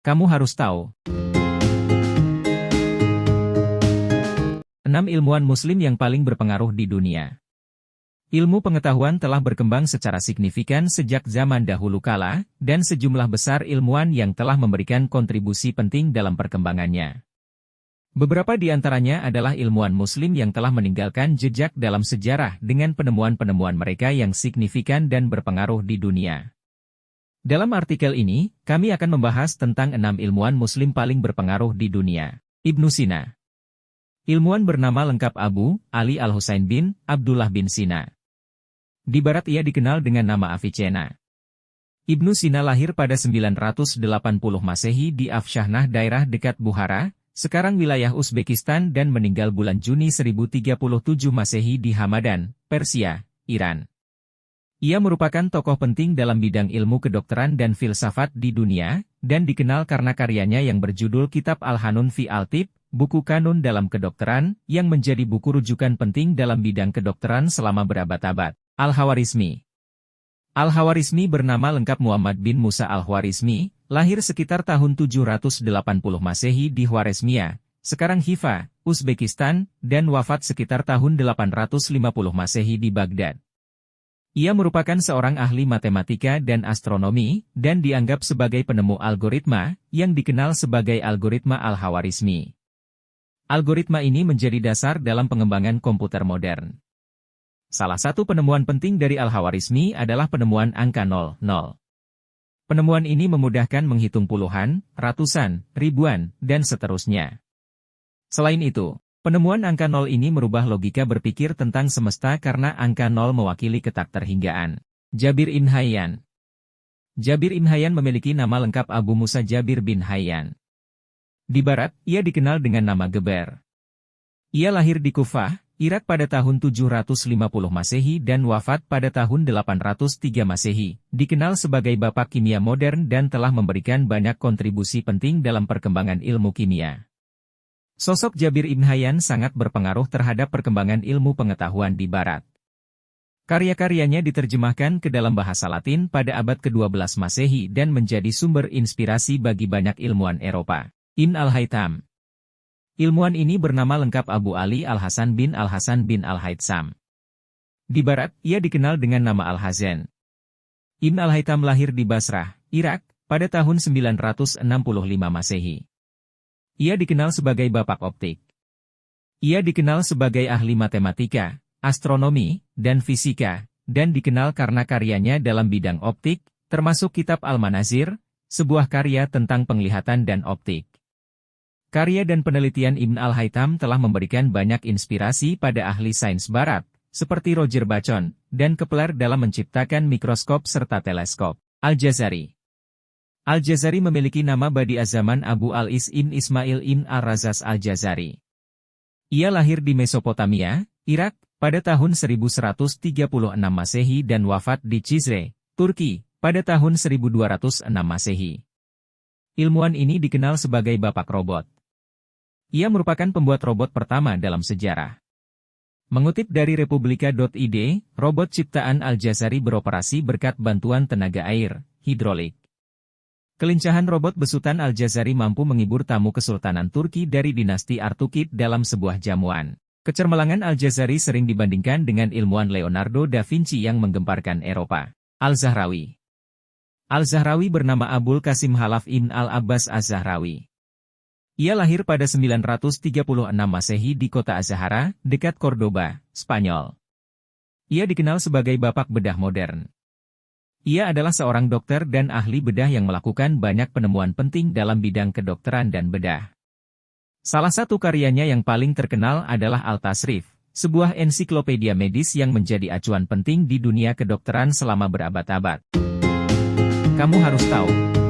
Kamu harus tahu. 6 ilmuwan Muslim yang paling berpengaruh di dunia. Ilmu pengetahuan telah berkembang secara signifikan sejak zaman dahulu kala, dan sejumlah besar ilmuwan yang telah memberikan kontribusi penting dalam perkembangannya. Beberapa di antaranya adalah ilmuwan Muslim yang telah meninggalkan jejak dalam sejarah dengan penemuan-penemuan mereka yang signifikan dan berpengaruh di dunia. Dalam artikel ini, kami akan membahas tentang 6 ilmuwan Muslim paling berpengaruh di dunia. Ibnu Sina. Ilmuwan bernama lengkap Abu Ali Al-Husain bin Abdullah bin Sina. Di barat ia dikenal dengan nama Avicenna. Ibnu Sina lahir pada 980 Masehi di Afshanah daerah dekat Bukhara, sekarang wilayah Uzbekistan dan meninggal bulan Juni 1037 Masehi di Hamadan, Persia, Iran. Ia merupakan tokoh penting dalam bidang ilmu kedokteran dan filsafat di dunia, dan dikenal karena karyanya yang berjudul Kitab Al-Hanun fi Al-Tib, buku kanun dalam kedokteran, yang menjadi buku rujukan penting dalam bidang kedokteran selama berabad-abad. Al-Khawarizmi. Al-Khawarizmi bernama lengkap Muhammad bin Musa Al-Khwarizmi, lahir sekitar tahun 780 Masehi di Khwarezmia, sekarang Hifa, Uzbekistan, dan wafat sekitar tahun 850 Masehi di Baghdad. Ia merupakan seorang ahli matematika dan astronomi, dan dianggap sebagai penemu algoritma, yang dikenal sebagai algoritma Al-Khawarizmi. Algoritma ini menjadi dasar dalam pengembangan komputer modern. Salah satu penemuan penting dari Al-Khawarizmi adalah penemuan angka 00. Penemuan ini memudahkan menghitung puluhan, ratusan, ribuan, dan seterusnya. Selain itu, penemuan angka 0 ini merubah logika berpikir tentang semesta karena angka 0 mewakili ketakterhinggaan. Jabir ibn Hayyan. Jabir ibn Hayyan memiliki nama lengkap Abu Musa Jabir bin Hayyan. Di barat, ia dikenal dengan nama Geber. Ia lahir di Kufah, Irak pada tahun 750 Masehi dan wafat pada tahun 803 Masehi, dikenal sebagai bapak kimia modern dan telah memberikan banyak kontribusi penting dalam perkembangan ilmu kimia. Sosok Jabir ibn Hayyan sangat berpengaruh terhadap perkembangan ilmu pengetahuan di barat. Karya-karyanya diterjemahkan ke dalam bahasa Latin pada abad ke-12 Masehi dan menjadi sumber inspirasi bagi banyak ilmuwan Eropa. Ibn al-Haytham. Ilmuwan ini bernama lengkap Abu Ali Al-Hasan bin Al-Hasan bin Al-Haytham. Di barat, ia dikenal dengan nama Al-Hazen. Ibn al-Haytham lahir di Basrah, Irak, pada tahun 965 Masehi. Ia dikenal sebagai bapak optik. Ia dikenal sebagai ahli matematika, astronomi, dan fisika, dan dikenal karena karyanya dalam bidang optik, termasuk kitab Al-Manazir, sebuah karya tentang penglihatan dan optik. Karya dan penelitian Ibn al-Haytham telah memberikan banyak inspirasi pada ahli sains barat, seperti Roger Bacon, dan Kepler dalam menciptakan mikroskop serta teleskop. Al-Jazari. Al-Jazari memiliki nama badi az-zaman Abu al-Is ibn Ismail ibn al-Razaz Al-Jazari. Ia lahir di Mesopotamia, Irak, pada tahun 1136 Masehi dan wafat di Cizre, Turki, pada tahun 1206 Masehi. Ilmuwan ini dikenal sebagai bapak robot. Ia merupakan pembuat robot pertama dalam sejarah. Mengutip dari Republika.id, robot ciptaan Al-Jazari beroperasi berkat bantuan tenaga air, hidrolik. Kelincahan robot besutan Al-Jazari mampu menghibur tamu Kesultanan Turki dari dinasti Artukid dalam sebuah jamuan. Kecermelangan Al-Jazari sering dibandingkan dengan ilmuwan Leonardo da Vinci yang menggemparkan Eropa. Al-Zahrawi. Al-Zahrawi bernama Abul Qasim Khalaf ibn al-Abbas Az-Zahrawi. Ia lahir pada 936 Masehi di kota Az-Zahra, dekat Cordoba, Spanyol. Ia dikenal sebagai bapak bedah modern. Ia adalah seorang dokter dan ahli bedah yang melakukan banyak penemuan penting dalam bidang kedokteran dan bedah. Salah satu karyanya yang paling terkenal adalah Al-Tasrif, sebuah ensiklopedia medis yang menjadi acuan penting di dunia kedokteran selama berabad-abad. Kamu harus tahu.